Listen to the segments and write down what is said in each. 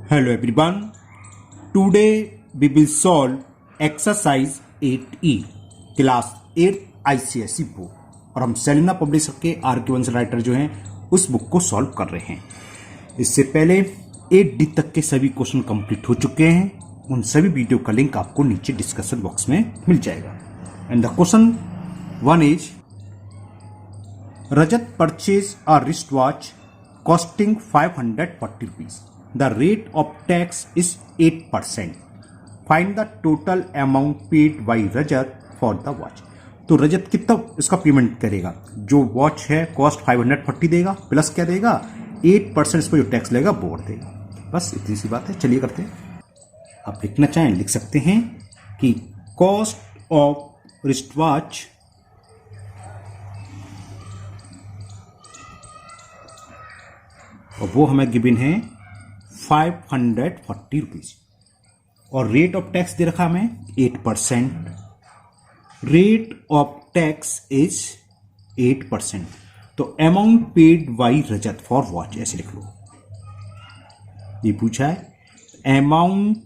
Hello everyone. Today we will solve exercise 8E class 8 ICSE book और हम Selina publisher के R K. वंश writer जो हैं उस बुक को सॉल्व कर रहे हैं। इससे पहले 8D तक के सभी क्वेश्चन कंप्लीट हो चुके हैं। उन सभी वीडियो का लिंक आपको नीचे डिस्क्रिप्शन बॉक्स में मिल जाएगा। And the question 1 is Rajat purchase a wrist watch costing 540 rupees. The rate of tax is 8%. Find the total amount paid by Rajat for the watch. तो रजत कितना इसका पेमेंट करेगा? जो वॉच है कॉस्ट 540 देगा plus क्या देगा 8% इस पर जो टैक्स लेगा वो देगा। बस इतनी सी बात है। चलिए करते हैं। आप लिखना चाहें लिख सकते हैं कि कॉस्ट ऑफ रिस्ट वॉच और वो हमें गिवन है 540 रुपीज और रेट ऑफ टैक्स दे रखा हमें 8%। Rate of tax is 8%। तो amount paid by Rajat for watch ऐसे लिख लो। ये पूछा है amount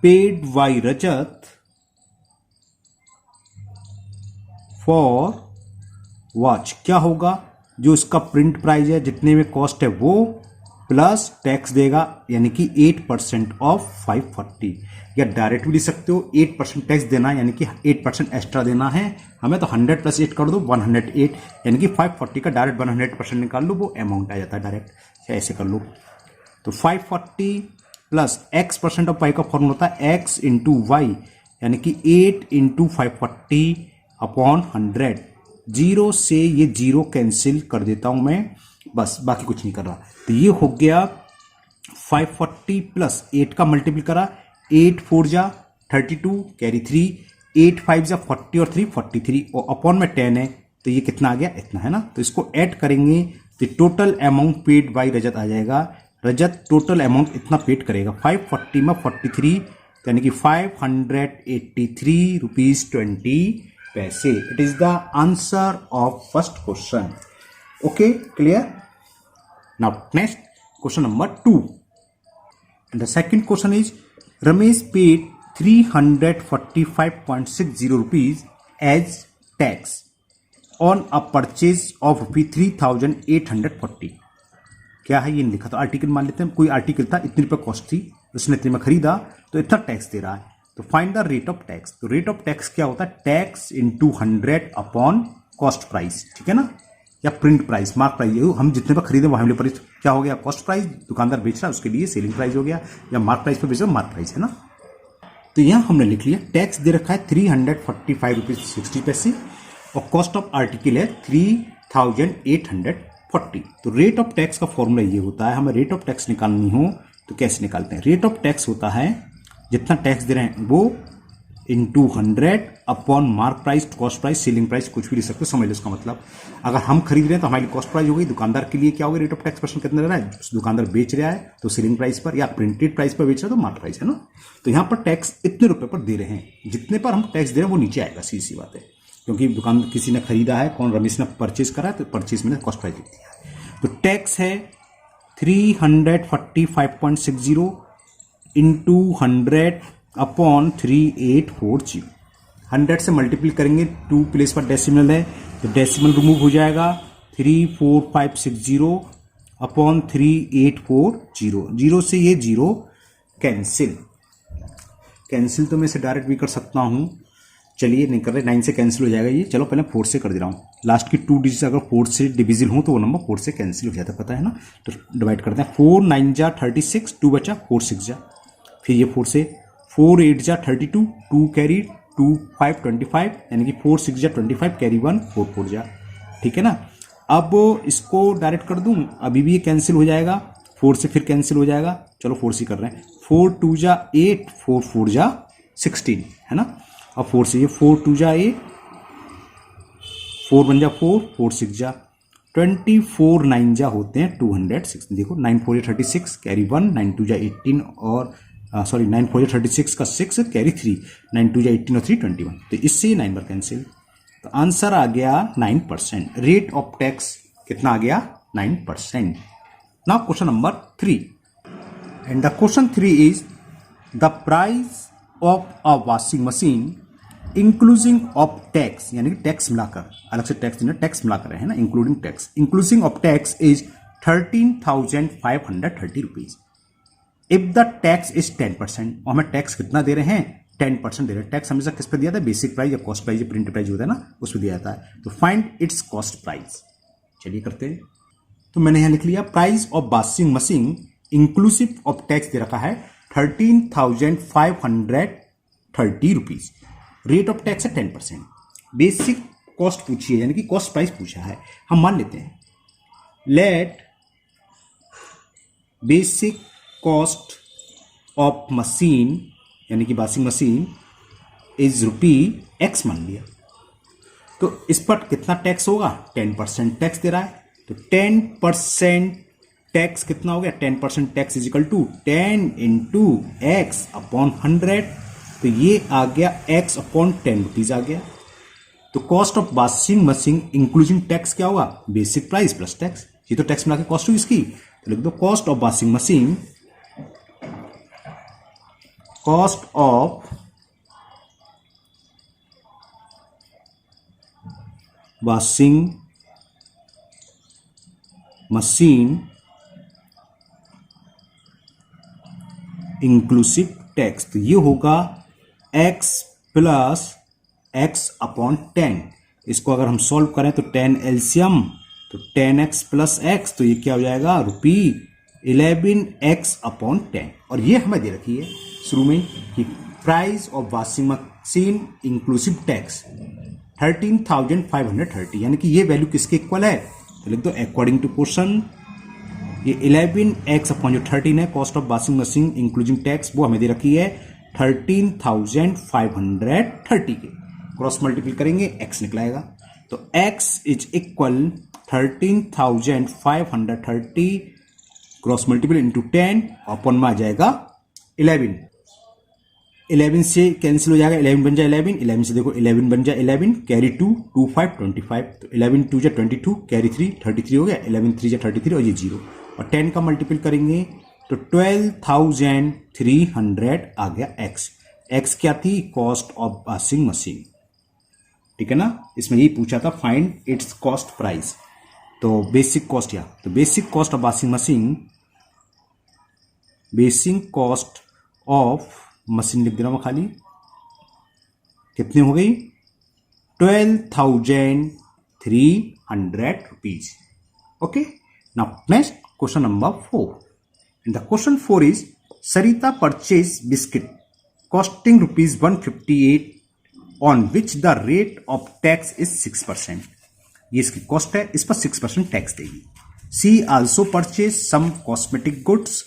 paid by Rajat for watch क्या होगा? जो इसका प्रिंट प्राइस है जितने में कॉस्ट है वो प्लस टैक्स देगा यानी कि 8% ऑफ 540। या डायरेक्ट भी लिख सकते हो 8% टैक्स देना यानी कि 8% एक्स्ट्रा देना है हमें। तो 100 प्लस 8 कर दो 108 यानी कि 540 का डायरेक्ट 100% निकाल लो, वो अमाउंट आ जाता है डायरेक्ट। ऐसे कर लो। तो 540 प्लस x% ऑफ y का फॉर्मूला होता है x इंटू वाई यानी कि 8 इंटू 540 अपॉन 100। जीरो से ये जीरो कैंसिल कर देता हूं मैं, बस बाकी कुछ नहीं कर रहा। तो ये हो गया 540 प्लस 8 का मल्टीपल करा 8 4 जा 32 कैरी 3 8 5 जा 40 और 3 43 और अपॉन में 10 है तो ये कितना आ गया इतना है ना। तो इसको ऐड करेंगे तो टोटल अमाउंट पेड बाई रजत आ जाएगा। रजत टोटल अमाउंट इतना पेड करेगा 540 में 43 यानी कि 583 रुपीज 20 पैसे। It is the answer of first question. Okay clear? Now next question number 2 and the second question is Ramesh paid 345.60 rupees as tax on a purchase of rupees 3840। क्या है ये नहीं लिखा। तो आर्टिकल मान लेते हैं कोई आर्टिकल था इतने रुपये कॉस्ट थी उसने इतने में खरीदा तो इतना टैक्स दे रहा है। तो find the rate of tax. तो रेट ऑफ टैक्स क्या होता है? Tax into 100 upon cost price. ठीक है ना, या प्रिंट प्राइस मार्क प्राइस। हम जितने पर खरीदे वहां प्राइस क्या हो गया? Cost price. दुकानदार बेच रहा है उसके लिए सेलिंग प्राइस हो गया, या मार्क प्राइस पर बेच रहा है मार्क प्राइस है ना। तो यहां हमने लिख लिया टैक्स दे रखा है 345 रुपीज 60 पैसे और कॉस्ट ऑफ आर्टिकल है 3840। तो रेट ऑफ टैक्स का फॉर्मूला ये होता है, हमें रेट ऑफ टैक्स निकालनी हो तो कैसे निकालते हैं? रेट ऑफ टैक्स होता है जितना टैक्स दे रहे हैं वो into 100 upon mark price, cost price, selling price, कुछ भी लिख सकते हो, समझ लो इसका मतलब। अगर हम खरीद रहे हैं तो हमारी कॉस्ट प्राइस हो गई, दुकानदार के लिए क्या होगा? रेट ऑफ टैक्स परसेंट कितना दे रहा है? दुकानदार बेच रहा है तो सेलिंग प्राइस पर, या प्रिंटेड प्राइस पर बेच रहा है तो मार्क प्राइस है ना। तो यहाँ पर टैक्स इतने रुपए पर दे रहे हैं, जितने पर हम टैक्स दे रहे हैं वो नीचे आएगा, सीधी सी बात है। क्योंकि दुकान किसी ने खरीदा है, कौन? रमेश ने परचेज करा है तो परचेज में कॉस्ट प्राइस लिख दिया। तो टैक्स है 345.60 इंटू 100 अपॉन 3840। 100 से मल्टीपल करेंगे, 2 प्लेस पर डेसिमल है तो डेसिमल रिमूव हो जाएगा। 34560 अपॉन 3840। जीरो से ये जीरो कैंसिल तो मैं इसे डायरेक्ट भी कर सकता हूं। चलिए नहीं कर रहे, 9 से कैंसिल हो जाएगा ये। चलो पहले 4 से कर दे रहा हूँ। लास्ट की 2 डिजिट अगर 4 से डिविजिबल हो तो वो नंबर 4 से कैंसिल हो जाता है, पता है ना। तो डिवाइड करते हैं। 4 9 जा 36, 2 बचा, 4 6 जा, फिर ये 4 से 4 8 जा 32, 2 कैरी 2 5 25 यानी कि 4 6 जा 25 कैरी 1 4 4 जा। ठीक है ना। अब इसको डायरेक्ट कर दूं, अभी भी ये कैंसिल हो जाएगा, 4 से फिर कैंसिल हो जाएगा। चलो 4 से कर रहे हैं। 4 2 जा 8, 4 4 जा 16 है ना। अब 4 से ये 4 2 जा 8, 4 1 जा 4, 4 6 जा 24, 9 जा होते हैं 206। देखो 9 4 जा 36 कैरी 1, 9 2 जा 18 और 9 4 जा 36 का 6 कैरी 3, 9 2 जा 18 और 3 21। तो इससे 9 बार कैंसिल। तो आंसर आ गया 9%। रेट ऑफ टैक्स कितना आ गया? 9%। Now question number 3। And the question 3 is the price of a washing machine inclusive of tax, यानी कि टैक्स मिलाकर, अलग से टैक्स देना, टैक्स मिलाकर है ना, including tax, inclusive of tax is 13,530 rupees. If the tax is 10%, और हमें टैक्स कितना दे रहे हैं, 10% दे रहे हैं। टैक्स हमेशा किस पे दिया था, बेसिक प्राइस या कॉस्ट प्राइस या प्रिंट प्राइस होता है ना, उस पर दिया जाता है। तो फाइंड इट्स कॉस्ट प्राइस। चलिए करते हैं। तो मैंने यहां लिख लिया price of washing machine inclusive of tax दे रखा है 13,530 रुपीज। रेट ऑफ टैक्स है 10%। बेसिक कॉस्ट पूछी है, यानी कि कॉस्ट प्राइस पूछा है। हम मान लेते हैं let basic cost of machine, यानी कि वॉशिंग मशीन इज ₹X मान लिया। तो इस पर कितना टैक्स होगा, 10% टैक्स दे रहा है। तो 10% टैक्स कितना हो गया, 10% tax is equal to 10 into X upon 100। तो ये आ गया X अपॉन 10 रुपीज आ गया। तो cost of washing machine including tax क्या होगा, बेसिक प्राइस प्लस टैक्स। ये तो टैक्स मिला के कॉस्ट हुई इसकी। तो लिख दो cost of washing machine, cost of washing machine inclusive tax. तो ये होगा X प्लस X अपॉन 10। इसको अगर हम सॉल्व करें तो 10 एलसीएम, तो 10X प्लस X, तो ये क्या हो जाएगा, ₹11X अपॉन 10। और ये हमें दे रखी है शुरू में कि price of washing machine inclusive tax 13,530, यानी कि ये वैल्यू किसके इक्वल है, तो लिख दो अकॉर्डिंग टू क्वेश्चन ये 11X अपॉन जो 13 है cost of washing machine including tax, वो हमें दे रखी है 13,530 के। क्रॉस मल्टीपल करेंगे X निकलाएगा। तो X is equal 13,530 cross multiple into 10 upon में आ जाएगा 11। 11 से कैंसिल हो जाएगा, 11 बन जाए 11, 11 से देखो 11 बन जाए 11, कैरी 2, 2 5 25। तो 11 2 जा 22, कैरी 3 33 हो गया, 11 3 जा 33 और ये 0, और 10 का मल्टीपल करेंगे तो 12,300 आ गया X। X क्या थी, कॉस्ट ऑफ वॉशिंग मशीन, ठीक है ना। इसमें यही पूछा था फाइंड इट्स कॉस्ट प्राइस। तो बेसिक कॉस्ट, या तो basic cost of washing machine, basic cost of machine लिख दे रहा हूं खाली, कितनी हो गई, 12,300 rupees. Okay, now next question number 4। And the question 4 is Sarita purchase biscuit costing ₹158 on which the rate of tax is 6%। ये इसकी कॉस्ट है, इस पर 6% टैक्स देगी। See also purchase some cosmetic goods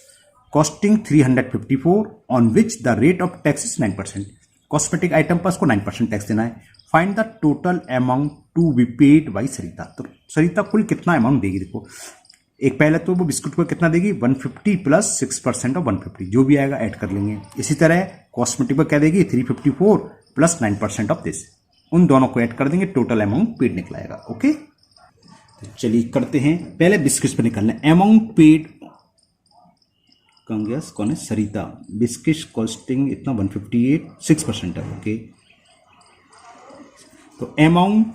costing 354 on which the rate of tax is 9%। Cosmetic item पर उसको 9% tax देना है। Find the total amount to be paid by Sarita. तो सरिता कुल कितना अमाउंट देगी, देखो एक पहले तो वो बिस्कुट पर कितना देगी, 150 प्लस 6% ऑफ 150, जो भी आएगा ऐड कर लेंगे। इसी तरह कॉस्मेटिक पर क्या देगी, 354 प्लस 9% ऑफ दिस, उन दोनों को ऐड कर देंगे, टोटल अमाउंट पेड निकलाएगा। ओके, तो चलिए करते हैं। पहले बिस्किट्स पर निकालना है अमाउंट पेड, कौन है, सरिता। बिस्किट कॉस्टिंग इतना 158, 6% है। ओके, तो amount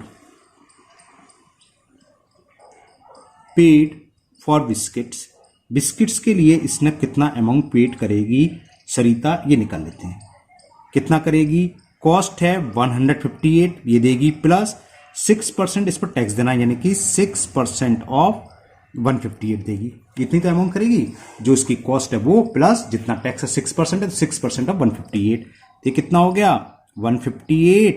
paid for biscuits, biscuits के लिए इसने कितना अमाउंट पेड करेगी सरिता, ये निकाल लेते हैं। कितना करेगी, कॉस्ट है 158, ये देगी प्लस 6% इस पर टैक्स देना, यानी कि 6% ऑफ 158 देगी। इतनी तो अमाउंट करेगी, जो इसकी कॉस्ट है वो प्लस जितना टैक्स है 6% है, तो 6% ऑफ 158। ये कितना हो गया, 158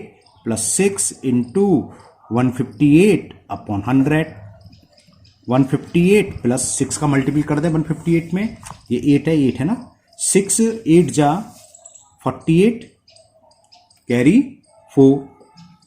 प्लस 6 इंटू 158 अपॉन 100। 158 प्लस 6 का मल्टीपल कर दे 158 में, ये 8 है ना, 6 8 जा 48, कैरी 4,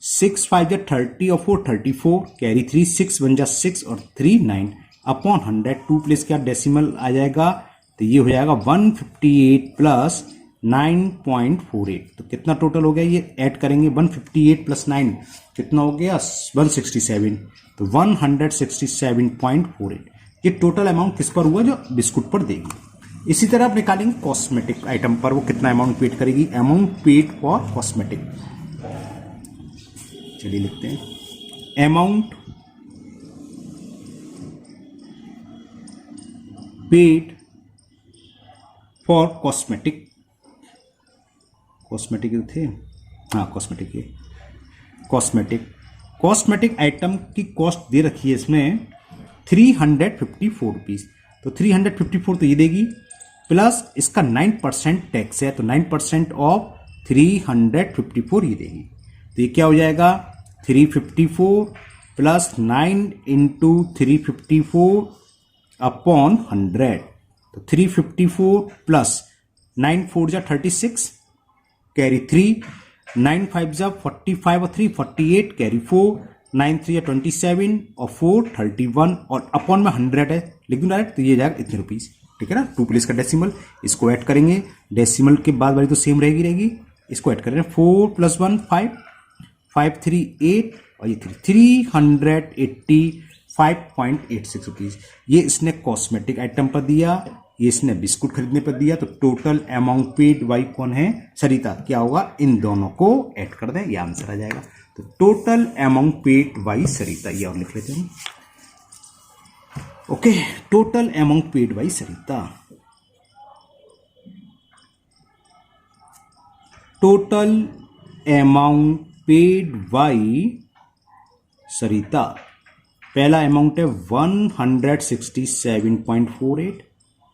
6 5 जा 30 और 4 34, कैरी 3, 6 1 जा 6 और 3 9 अपॉन 100। 2 प्लेस क्या डेसिमल आ जाएगा, तो ये हो जाएगा 158 प्लस 9.48। तो कितना टोटल हो गया, ये ऐड करेंगे 158 प्लस 9 कितना हो गया 167, तो 167.48। ये टोटल अमाउंट किस पर हुआ, जो बिस्कुट पर देगी। इसी तरह आप निकालेंगे कॉस्मेटिक आइटम पर वो कितना अमाउंट पेड करेगी, अमाउंट पेड फॉर कॉस्मेटिक। चलिए लिखते हैं amount paid for cosmetic, cosmetic थे, हाँ कॉस्मेटिक, ये कॉस्मेटिक आइटम की कॉस्ट दे रखी है इसमें 354 रुपीज। तो 354 तो ये देगी, प्लस इसका 9% टैक्स है, तो 9% ऑफ 354 ये देगी। तो ये क्या हो जाएगा 354 प्लस 9 इंटू 354 अपॉन 100। तो 354 प्लस 9 4 जा 36 कैरी 3, 9 5 जा 45 और 3 48 कैरी 4, 9 3 जा 27 और 4 31 और अपॉन में 100 है, लिख दूं डायरेक्ट, तो ये जाएगा इतने रुपीज। ठीक है ना, 2 प्लेस का डेसिमल, इसको ऐड करेंगे, डेसिमल के बाद वाली तो सेम रहेगी, इसको ऐड करेंगे 4 + 1 5, 5 3 8 और ये 385.86 रुपीज। ये इसने कॉस्मेटिक आइटम पर दिया, ये इसने बिस्कुट खरीदने पर दिया। तो टोटल अमाउंट पेड बाई कौन है, सरिता। क्या होगा, इन दोनों को ऐड कर दें, ये आंसर आ जाएगा। तो total amount paid by Sarita, ये और लिख लेते हैं। Okay, total amount paid by Sarita, total amount paid by Sarita. पहला अमाउंट है 167.48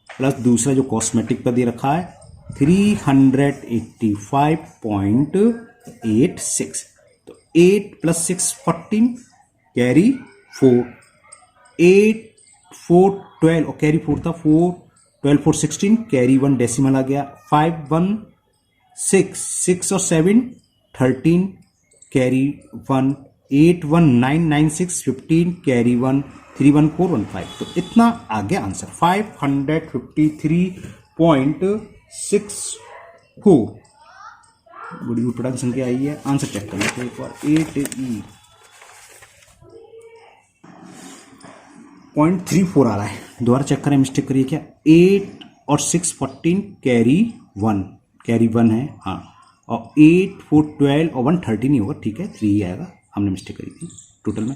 प्लस दूसरा जो कॉस्मेटिक का दे रखा है 385.86। तो 8 + 6 14 कैरी 4, 8 4 12 और कैरी 4 था 4, 12 4 16 कैरी 1 डेसिमल आ गया, 5 1 6 6 और 7 13 कैरी 1, 8 1 9 9 6 15 कैरी 1 3 1 4 1 5। तो इतना आ गया आंसर 553.64। बड़ी उठपटांग संख्या आई है। आंसर चेक कर लेते हैं एक बार, 8.34 आ रहा है। दोबारा चेक करें, मिस्टेक करिए क्या, 8 और 6 14 कैरी 1 है, हाँ, और 8 4 12 और 1 13 नहीं होगा, ठीक है 3 ही आएगा, हमने मिस्टेक करी थी टोटल में।